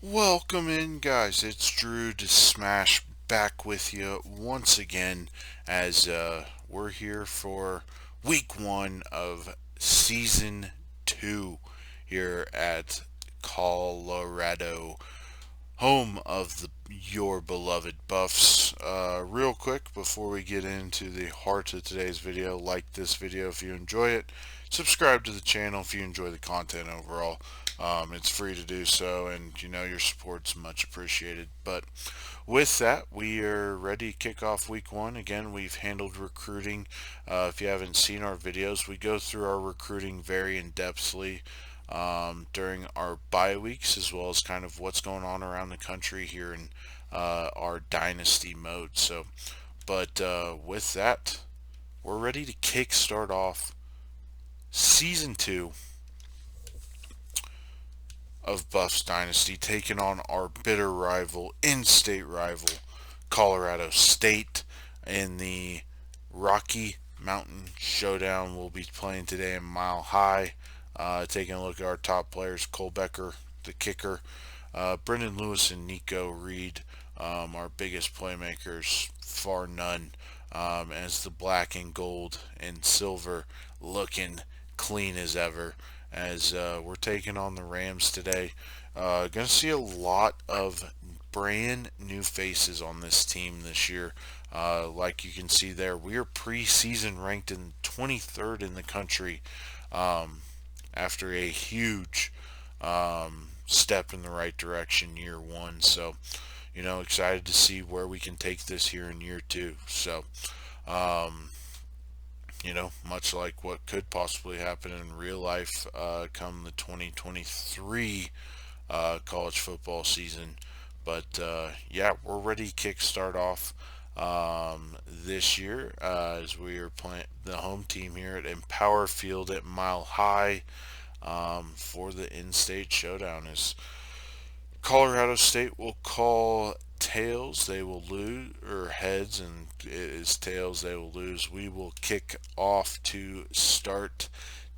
Welcome in, guys. It's Drew to Smash back with you once again as we're here for week one of season two here at Colorado, home of your beloved Buffs. Real quick, before we get into the heart of today's video, like this video if you enjoy it. Subscribe to the channel if you enjoy the content overall. It's free to do so, and your support's much appreciated. But with that, we are ready to kick off week one. Again, we've handled recruiting. If you haven't seen our videos, we go through our recruiting very in depthly during our bye weeks, as well as kind of what's going on around the country here in our Dynasty mode. But with that, we're ready to kickstart off season two of Buffs Dynasty, taking on our bitter rival, in-state rival, Colorado State, in the Rocky Mountain Showdown. We'll be playing today in Mile High. Taking a look at our top players: Cole Becker, the kicker, Brendan Lewis, and Nico Reed, our biggest playmakers, far none. As the black and gold and silver looking clean as ever, as we're taking on the Rams today. Going to see a lot of brand new faces on this team this year. Like you can see there, we are preseason ranked in 23rd in the country after a huge step in the right direction year one. So, excited to see where we can take this here in year two. So, much like what could possibly happen in real life come the 2023 college football season. But yeah, we're ready to kickstart off this year as we are playing the home team here at Empower Field at Mile High for the in-state showdown. As Colorado State will call tails, they will lose, or heads, and it is tails, they will lose. We will kick off to start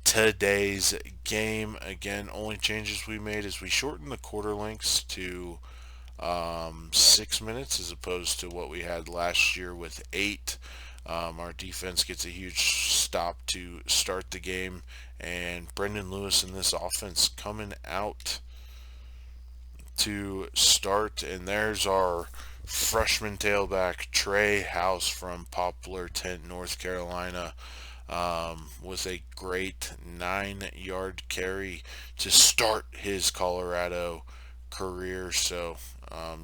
today's game. Again, only changes we made is we shortened the quarter lengths to 6 minutes as opposed to what we had last year with 8. Our defense gets a huge stop to start the game, and Brendan Lewis in this offense coming out to start. And there's our freshman tailback Trey House from Poplar Tent, North Carolina, with a great 9-yard carry to start his Colorado career. So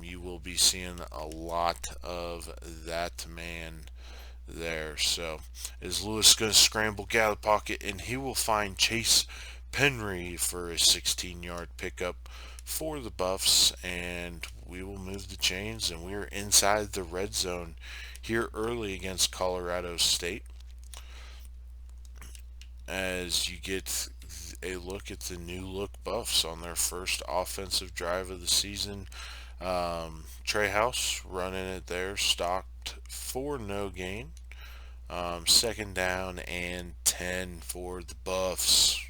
you will be seeing a lot of that man there. So is Lewis going to scramble, get out of the pocket, and he will find Chase Penry for a 16-yard pickup for the Buffs, and we will move the chains, and we are inside the red zone here early against Colorado State as you get a look at the new look Buffs on their first offensive drive of the season. Trey House running it there, stocked for no gain. Second down and 10 for the Buffs.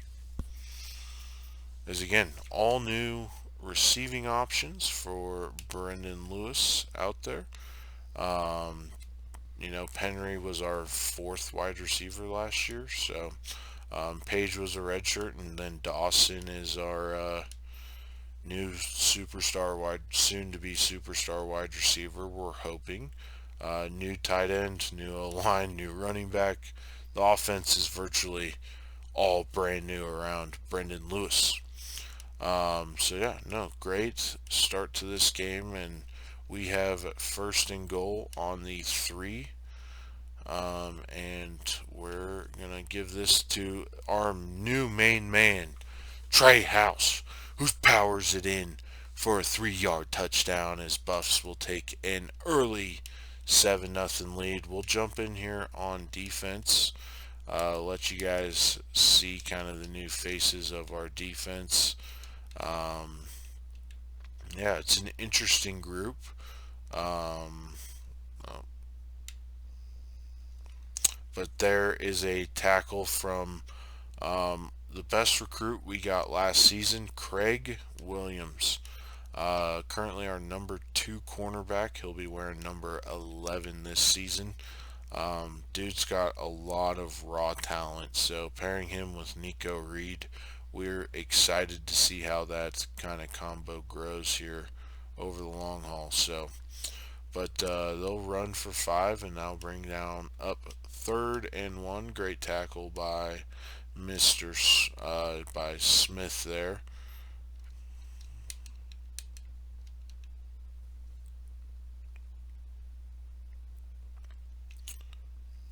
As again, all new receiving options for Brendan Lewis out there. Penry was our fourth wide receiver last year, so Page was a redshirt, and then Dawson is our new soon-to-be superstar wide receiver. We're hoping. New tight end, new O-line, new running back. The offense is virtually all brand new around Brendan Lewis. So yeah, no, great start to this game, and we have first and goal on the 3. And we're gonna give this to our new main man, Trey House, who powers it in for a 3-yard touchdown as Buffs will take an early 7-0 lead. We'll jump in here on defense, let you guys see kind of the new faces of our defense. Yeah, it's an interesting group. Um, but there is a tackle from the best recruit we got last season, Craig Williams. Currently our number 2 cornerback. He'll be wearing number 11 this season. Dude's got a lot of raw talent, so pairing him with Nico Reed, we're excited to see how that kind of combo grows here over the long haul. But they'll run for 5, and that'll bring down up 3rd and 1. Great tackle by by Smith there.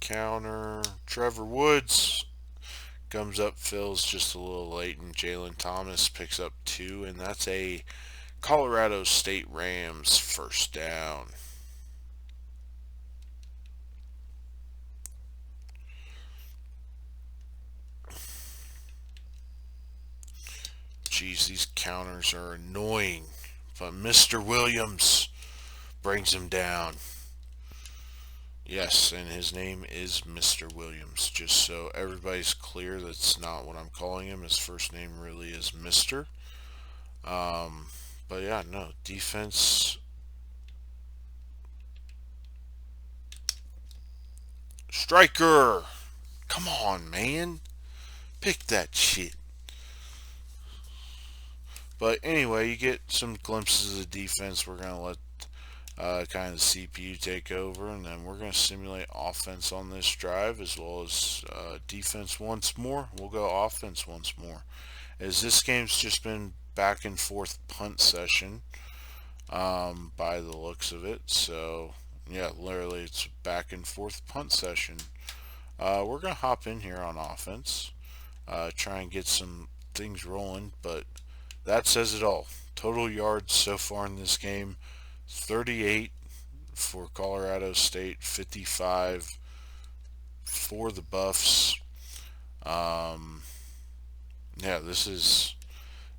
Counter. Trevor Woods comes up, fills just a little late, and Jalen Thomas picks up 2, and that's a Colorado State Rams first down. Geez, these counters are annoying, but Mr. Williams brings him down. Yes, and his name is Mr. Williams. Just so everybody's clear, that's not what I'm calling him. His first name really is Mr. But yeah, no, defense. Striker! Come on, man. Pick that shit. But anyway, you get some glimpses of defense. We're going to let kind of the CPU take over, and then we're going to simulate offense on this drive as well as defense once more. We'll go offense once more, as this game's just been back and forth punt session by the looks of it. So yeah, literally it's back and forth punt session. We're going to hop in here on offense, try and get some things rolling, but that says it all. Total yards so far in this game, 38 for Colorado State, 55 for the Buffs. Yeah, this is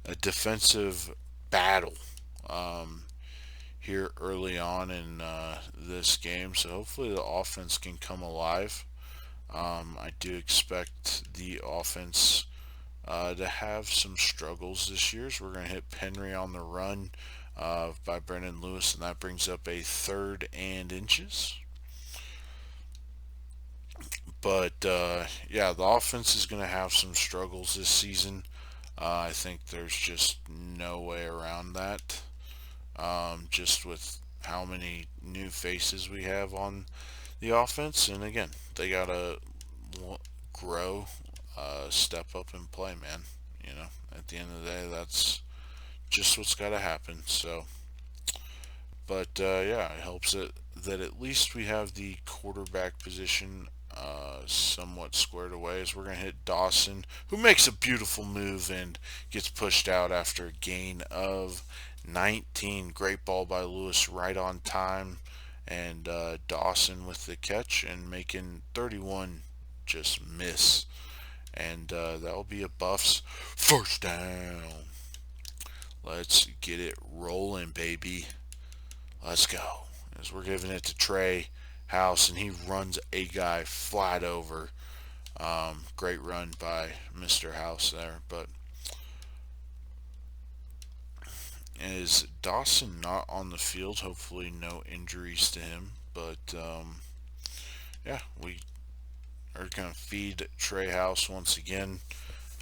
a defensive battle here early on in this game, so hopefully the offense can come alive. I do expect the offense to have some struggles this year. So we're going to hit Penry on the run by Brendan Lewis, and that brings up a 3rd and inches. But yeah, the offense is going to have some struggles this season. I think there's just no way around that. Just with how many new faces we have on the offense, and again, they gotta grow, step up and play, man. You know, at the end of the day, that's just what's got to happen. So, but yeah, it helps that at least we have the quarterback position somewhat squared away, as we're going to hit Dawson, who makes a beautiful move and gets pushed out after a gain of 19. Great ball by Lewis, right on time, and Dawson with the catch and making 31 just miss. And that'll be a Buffs first down. Let's get it rolling, baby. Let's go. As we're giving it to Trey House, and he runs a guy flat over. Great run by Mr. House there. But is Dawson not on the field? Hopefully no injuries to him. But yeah, we are going to feed Trey House once again.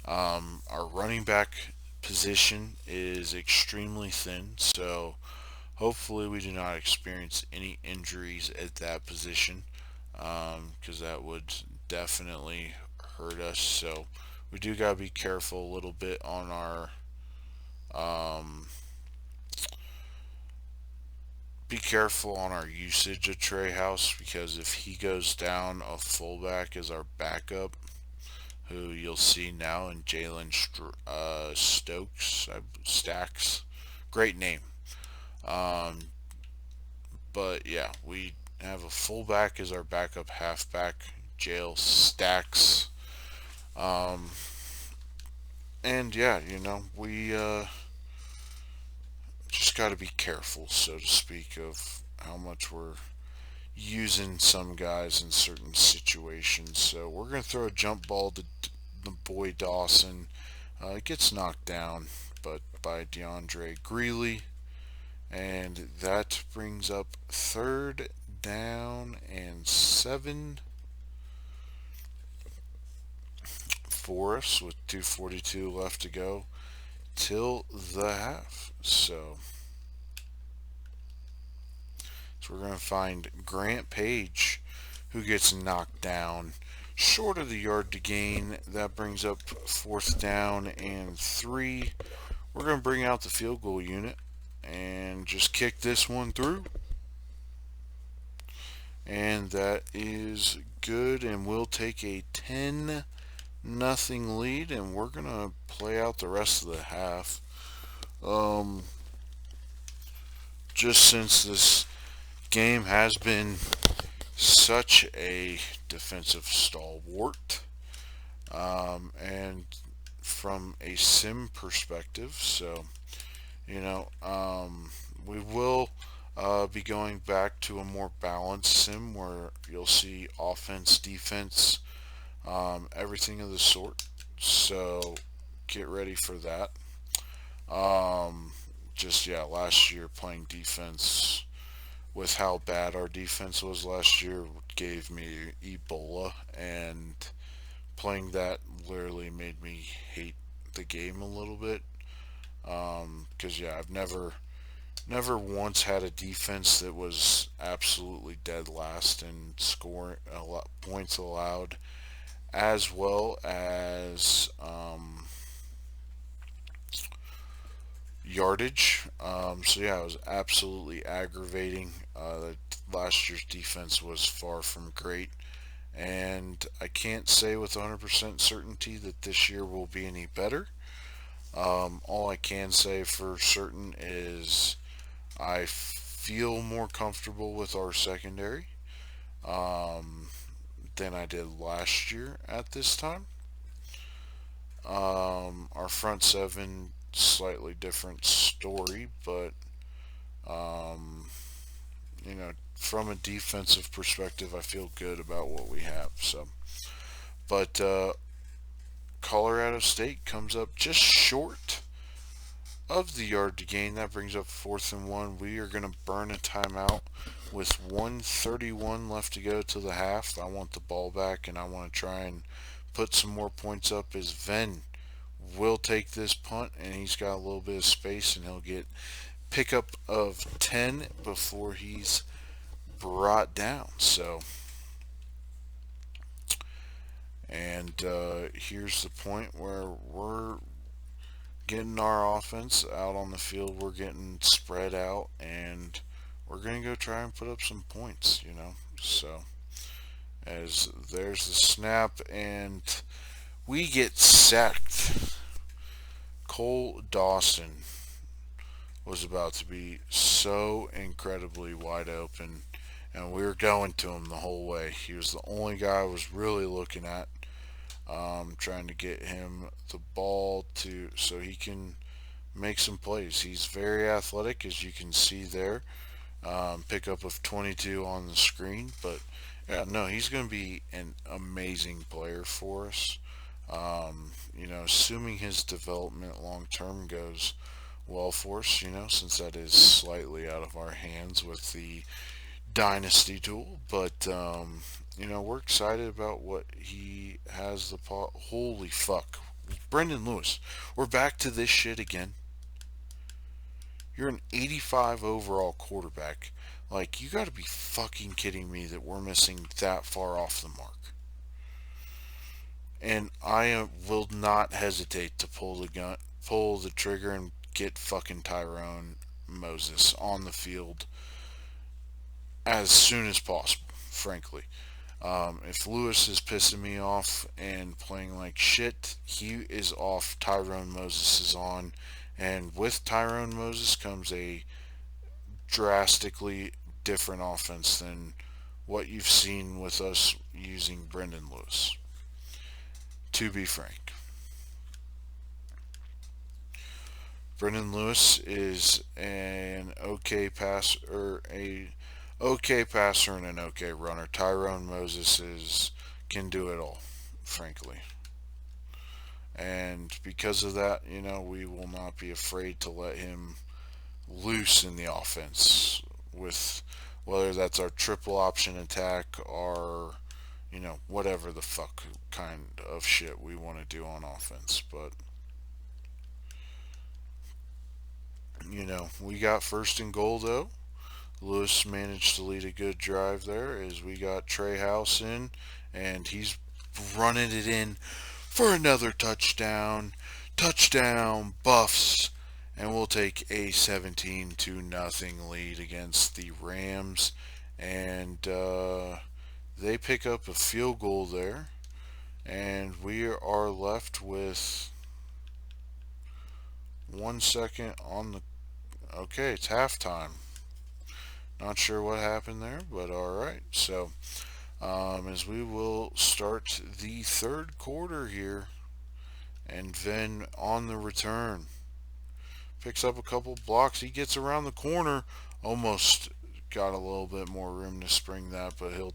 Our running back position is extremely thin, so hopefully we do not experience any injuries at that position, because that would definitely hurt us. So we do got to be careful a little bit on our usage of Trey House, because if he goes down, a fullback is our backup, who you'll see now in Jalen Stacks. Great name. But yeah, we have a fullback as our backup halfback, Jail Stacks. And yeah, we just got to be careful, so to speak, of how much we're using some guys in certain situations. So we're going to throw a jump ball to the boy Dawson. It gets knocked down, but by DeAndre Greeley. And that brings up 3rd down and 7 for us with 2:42 left to go till the half. So we're going to find Grant Page, who gets knocked down short of the yard to gain. That brings up 4th down and 3. We're going to bring out the field goal unit and just kick this one through. And that is good, and we'll take a 10-0 lead, and we're going to play out the rest of the half. Just since this game has been such a defensive stalwart, and from a sim perspective, so we will be going back to a more balanced sim where you'll see offense, defense, everything of the sort. So get ready for that. Last year playing defense with how bad our defense was last year gave me Ebola, and playing that literally made me hate the game a little bit. Because I've never once had a defense that was absolutely dead last in scoring a lot points allowed, as well as yardage. It was absolutely aggravating. Last year's defense was far from great, and I can't say with 100% certainty that this year will be any better. All I can say for certain is I feel more comfortable with our secondary than I did last year at this time. Our front seven, slightly different story, but from a defensive perspective, I feel good about what we have. But Colorado State comes up just short of the yard to gain. That brings up 4th and 1. We are going to burn a timeout with 1:31 left to go to the half. I want the ball back, and I want to try and put some more points up as Venn will take this punt, and he's got a little bit of space, and he'll get pickup of 10 before he's brought down. Here's the point where we're getting our offense out on the field. We're getting spread out, and we're going to go try and put up some points, So, as there's the snap, and we get sacked. Cole Dawson was about to be so incredibly wide open, and we were going to him the whole way. He was the only guy I was really looking at, trying to get him the ball so he can make some plays. He's very athletic, as you can see there. Pickup of 22 on the screen, but he's going to be an amazing player for us. Assuming his development long term goes well for us, since that is slightly out of our hands with the Dynasty tool. But, we're excited about what he has Holy fuck. Brendan Lewis, we're back to this shit again. You're an 85 overall quarterback. Like, you gotta be fucking kidding me that we're missing that far off the mark. And I will not hesitate to pull the trigger, and get fucking Tyrone Moses on the field as soon as possible, frankly. If Lewis is pissing me off and playing like shit, he is off. Tyrone Moses is on. And with Tyrone Moses comes a drastically different offense than what you've seen with us using Brendan Lewis, to be frank. Brendan Lewis is an okay passer and an okay runner. Tyrone Moses can do it all, frankly. And because of that, we will not be afraid to let him loose in the offense with whether that's our triple option attack or whatever the fuck kind of shit we want to do on offense. But we got first and goal though. Lewis managed to lead a good drive there as we got Trey House in, and he's running it in for another touchdown. Touchdown Buffs, and we'll take a 17-0 lead against the Rams, and they pick up a field goal there, and we are left with 1 second on the. Okay, it's halftime. Not sure what happened there, but all right. So, as we will start the third quarter here, and then on the return, picks up a couple blocks. He gets around the corner, almost got a little bit more room to spring that, but we'll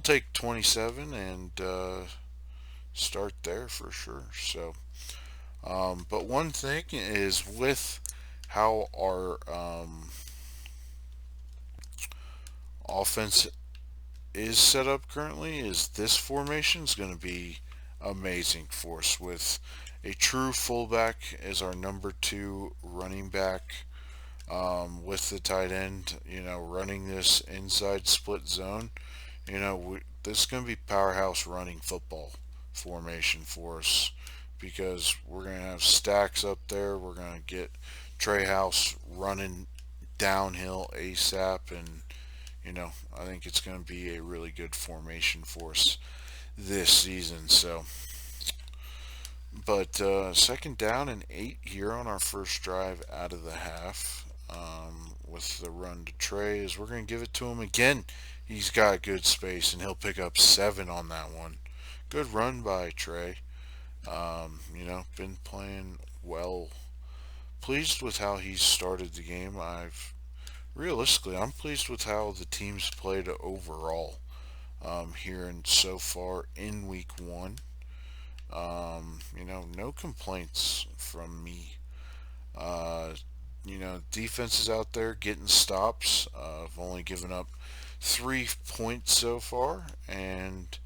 take 27 and start there for sure. So, but one thing is with how our offense is set up currently is this formation is going to be amazing for us with a true fullback as our number two running back, with the tight end, running this inside split zone. This is going to be powerhouse running football formation for us because we're going to have stacks up there. We're going to get Trey House running downhill ASAP, and I think it's going to be a really good formation for us this season. So, but second down and 8 here on our first drive out of the half, with the run to Trey, is we're going to give it to him again. He's got good space, and he'll pick up 7 on that one. Good run by Trey. Been playing well. Pleased with how he started the game. Realistically, I'm pleased with how the team's played overall, here and so far in week one. No complaints from me. Defense is out there getting stops. I've only given up 3 points so far, and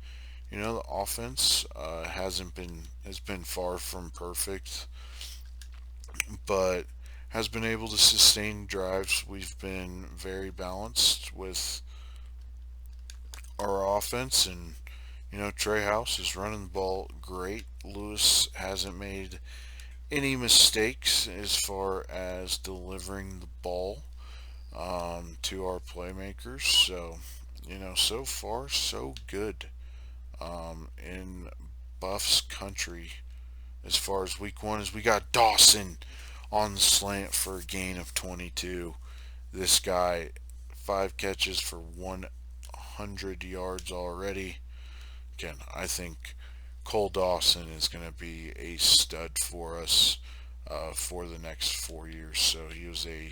the offense has been far from perfect, but has been able to sustain drives. We've been very balanced with our offense, and Trey House is running the ball great. Lewis hasn't made any mistakes as far as delivering the ball, to our playmakers. So, so far so good, in Buffs country as far as week one is we got Dawson on the slant for a gain of 22. This guy, 5 catches for 100 yards already. Again, I think Cole Dawson is going to be a stud for us, for the next 4 years. So he was a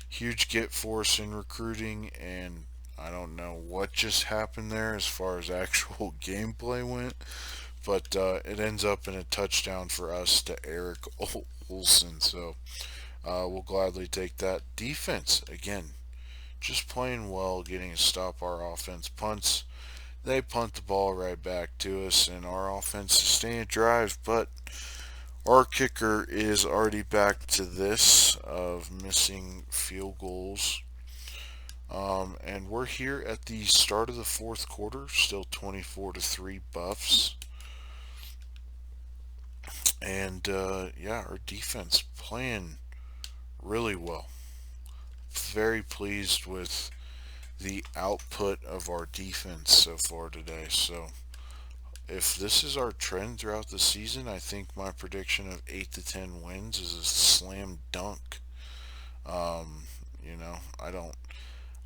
huge get for us in recruiting, and I don't know what just happened there as far as actual gameplay went, but it ends up in a touchdown for us to Eric Olson. So we'll gladly take that. Defense, again, just playing well, getting to stop our offense. Punts, they punt the ball right back to us, and our offense sustain a drive, but our kicker is already back to this of missing field goals. And we're here at the start of the fourth quarter, still 24-3 Buffs. And our defense playing really well. Very pleased with the output of our defense so far today. So if this is our trend throughout the season, I think my prediction of 8 to 10 wins is a slam dunk.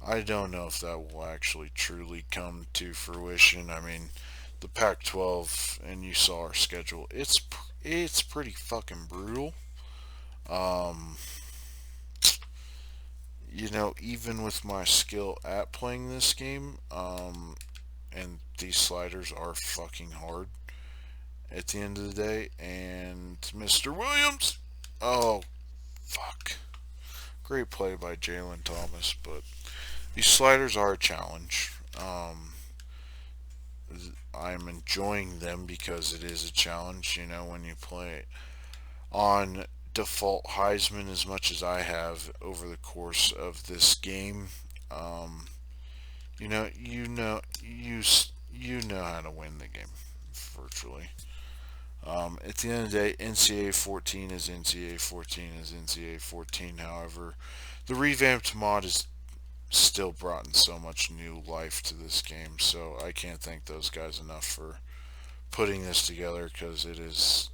I don't know if that will actually truly come to fruition. I mean, the Pac-12, and you saw our schedule. It's pretty fucking brutal. Even with my skill at playing this game, and these sliders are fucking hard at the end of the day. And Mr. Williams, oh, fuck. Great play by Jalen Thomas, but these sliders are a challenge. I'm enjoying them because it is a challenge. You know, when you play on default Heisman as much as I have over the course of this game, um, you know how to win the game virtually. At the end of the day, NCAA 14 is NCAA 14 is NCAA 14. However, the revamped mod has still brought in so much new life to this game. So I can't thank those guys enough for putting this together because it is.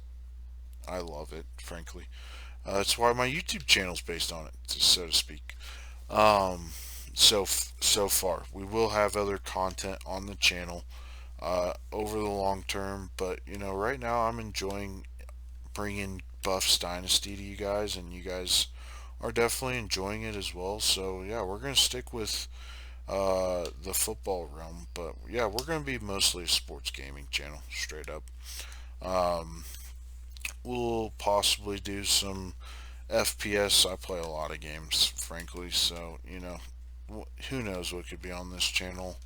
I love it, frankly. That's why my YouTube channel is based on it, so to speak. Um, so far, we will have other content on the channel over the long term, but right now I'm enjoying bringing Buffs Dynasty to you guys, and you guys are definitely enjoying it as well. So yeah, we're gonna stick with the football realm, but yeah, we're gonna be mostly a sports gaming channel, straight up. Um, we'll possibly do some FPS. I play a lot of games, frankly, so who knows what could be on this channel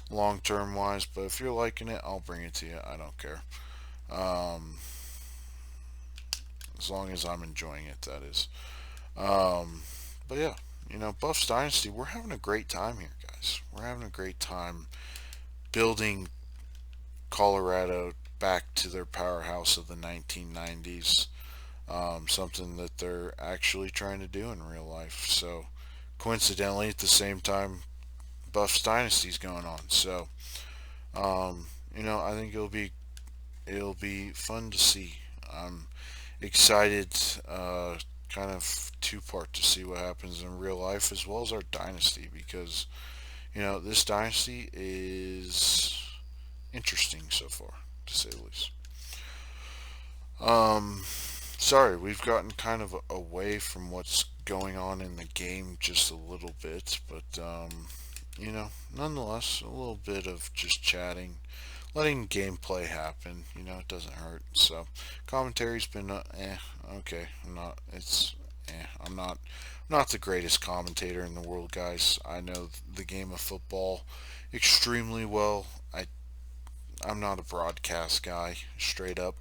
long term wise. But if you're liking it, I'll bring it to you. I don't care. Um, as long as I'm enjoying it, that is. Um, but yeah, Buffs Dynasty, we're having a great time here, guys. We're having a great time building Colorado back to their powerhouse of the 1990s. Something that they're actually trying to do in real life. So, coincidentally, at the same time, Buffs Dynasty's going on. So, I think it'll be fun to see. I'm excited, kind of two part to see what happens in real life as well as our dynasty because this dynasty is interesting so far, to say the least. Um, Sorry, we've gotten kind of away from what's going on in the game just a little bit, but nonetheless, a little bit of just chatting, letting gameplay happen. It doesn't hurt. So, commentary's been okay. I'm not the greatest commentator in the world, guys. I know the game of football extremely well. I'm not a broadcast guy, straight up.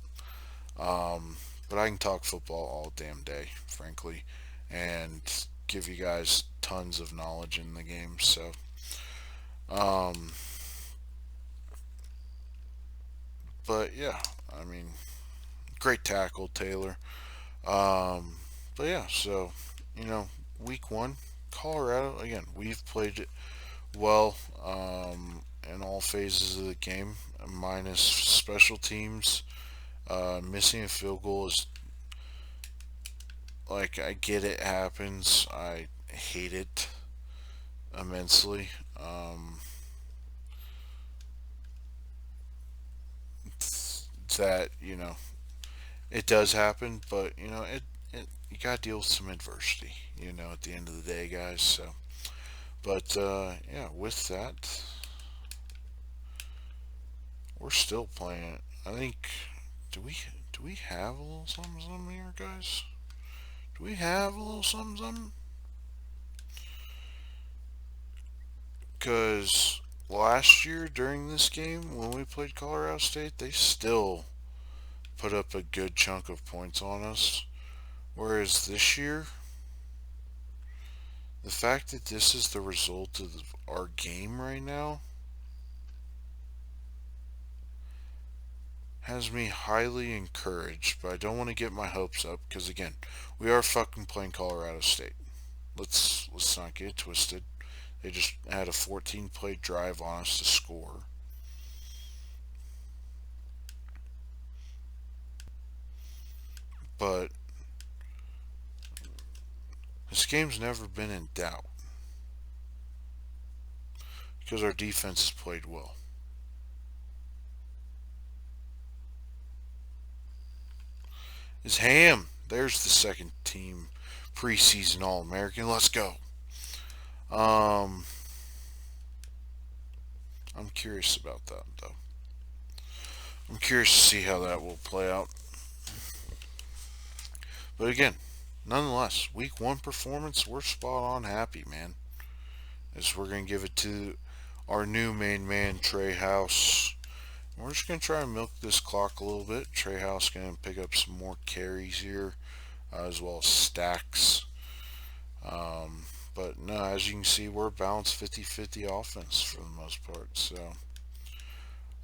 Um, but I can talk football all damn day, frankly, and give you guys tons of knowledge in the game. So, um, but yeah, I mean, great tackle, Taylor. Um, but yeah, so week one, Colorado again. We've played it well in all phases of the game, minus special teams. Missing a field goal is like I get it happens. I hate it immensely. That it does happen, but you gotta deal with some adversity. At the end of the day, guys. So, but yeah, with that, we're still playing it. I think do we have a little something something here, guys? Do we have a little something something? Because last year during this game when we played Colorado State, they still put up a good chunk of points on us. Whereas this year, the fact that this is the result of our game right now has me highly encouraged, but I don't want to get my hopes up because again, we are fucking playing Colorado State. Let's not get it twisted. They just had a 14 play drive on us to score. But this game's never been in doubt because our defense has played well. Is Ham. There's the second team preseason All American. Let's go. Um, I'm curious about that though. I'm curious to see how that will play out. But again, nonetheless, week one performance, we're spot on happy, man. As we're going to give it to our new main man, Trey House. We're just going to try and milk this clock a little bit. Trey House going to pick up some more carries here, as well as stacks. But no, as you can see, we're a balanced 50-50 offense for the most part. So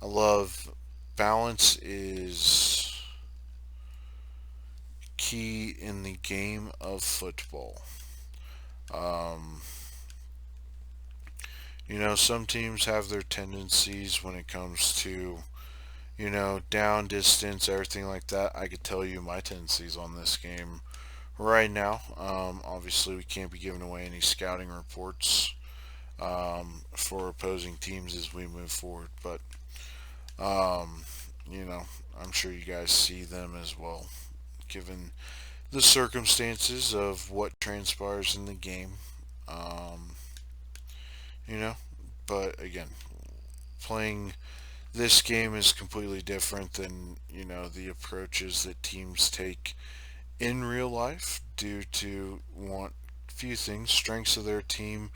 I love balance is key in the game of football. Um, some teams have their tendencies when it comes to, down distance, everything like that. I could tell you my tendencies on this game right now. Obviously, we can't be giving away any scouting reports for opposing teams as we move forward, but um, you know, I'm sure you guys see them as well, given the circumstances of what transpires in the game. Um, you know, but again, playing this game is completely different than the approaches that teams take in real life due to one few things, strengths of their team,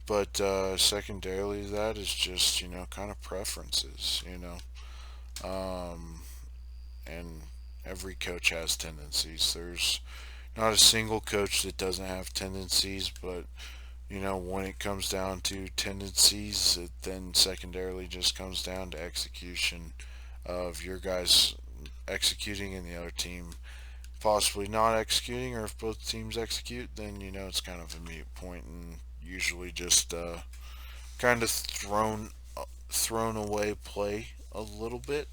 but secondarily that is just kind of preferences, um, and every coach has tendencies. There's not a single coach that doesn't have tendencies, but when it comes down to tendencies, it then secondarily just comes down to execution of your guys executing and the other team possibly not executing, or if both teams execute, then it's kind of a moot point and usually just kind of thrown away play a little bit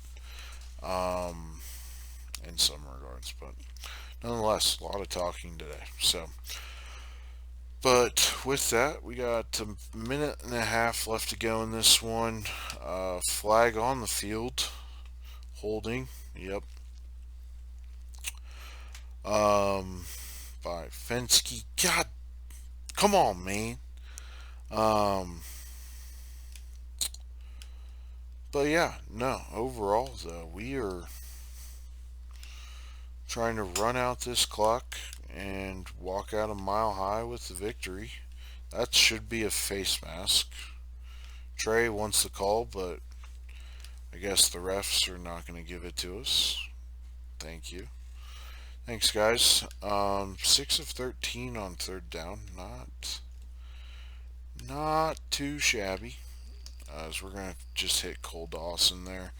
um, in some regards, but nonetheless, a lot of talking today. So, but with that, we got a minute and a half left to go in this one. Flag on the field, holding. Yep. Um, by Fensky. God, come on, man. Um, but yeah, no. Overall, though, we are trying to run out this clock and walk out a Mile High with the victory. That should be a face mask. Trey wants the call, but I guess the refs are not going to give it to us. Thank you. Thanks, guys. 6 of 13 on third down. Not too shabby. As we're going to just hit Cole Dawson there.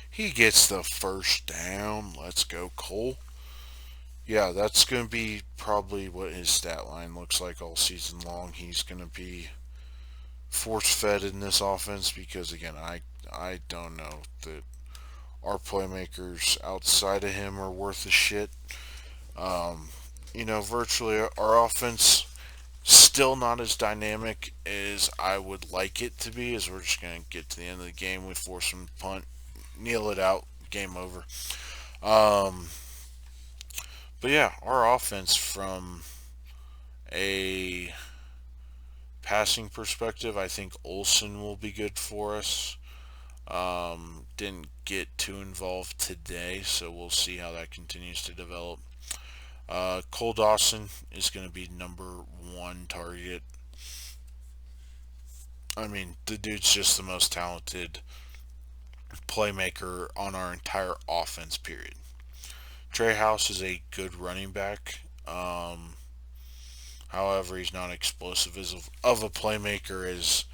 He gets the first down. Let's go, Cole. Yeah, that's going to be probably what his stat line looks like all season long. He's going to be force fed in this offense because, again, I don't know that our playmakers outside of him are worth a shit. Virtually our offense still not as dynamic as I would like it to be, as we're just going to get to the end of the game. We force them to punt, kneel it out, game over. Um, but yeah, our offense from a passing perspective, I think Olsen will be good for us. Didn't get too involved today, so we'll see how that continues to develop. Cole Dawson is going to be number one target. I mean, the dude's just the most talented playmaker on our entire offense, period. Trey House is a good running back. However, he's not explosive as of a playmaker as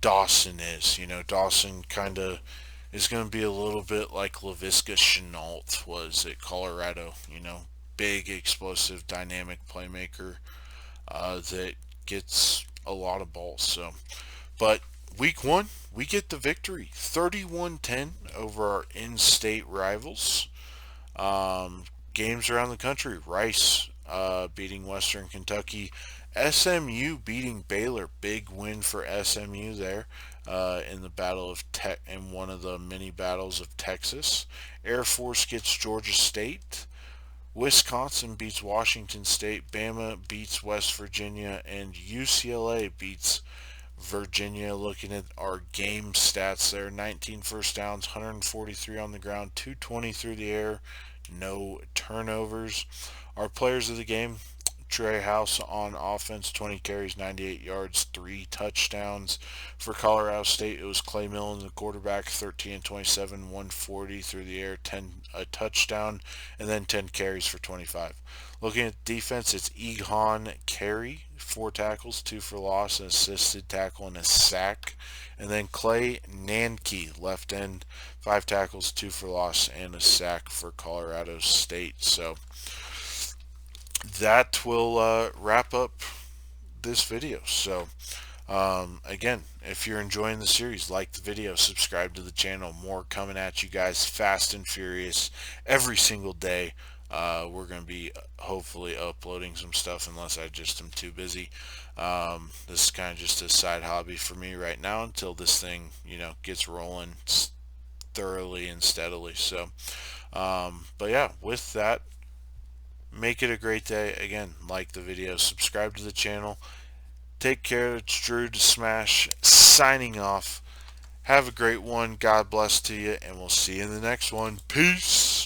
Dawson is. Dawson kind of is going to be a little bit like Laviska Shenault was at Colorado. Big, explosive, dynamic playmaker that gets a lot of balls. So, but week one, we get the victory, 31-10 over our in-state rivals. Games around the country, Rice beating Western Kentucky, SMU beating Baylor, big win for SMU there in the battle of in one of the mini battles of Texas. Air Force gets Georgia State. Wisconsin beats Washington State. Bama beats West Virginia, and UCLA beats Virginia. Looking at our game stats there, 19 first downs, 143 on the ground, 220 through the air, no turnovers. Our players of the game, Trey House on offense, 20 carries, 98 yards, 3 touchdowns. For Colorado State, it was Clay Millen, the quarterback, 13 and 27, 140 through the air, a touchdown, and then 10 carries for 25. Looking at defense, it's Egon Carey, 4 tackles, 2 for loss, an assisted tackle, and a sack. And then Clay Nanke, left end, 5 tackles, 2 for loss, and a sack for Colorado State. So that will wrap up this video. So again, if you're enjoying the series, like the video, subscribe to the channel. More coming at you guys fast and furious every single day. We're going to be hopefully uploading some stuff unless I just am too busy. This is kind of just a side hobby for me right now until this thing, gets rolling thoroughly and steadily. So, but yeah, with that, make it a great day. Again, like the video, subscribe to the channel. Take care. It's Drew to Smash signing off. Have a great one. God bless to you, and we'll see you in the next one. Peace.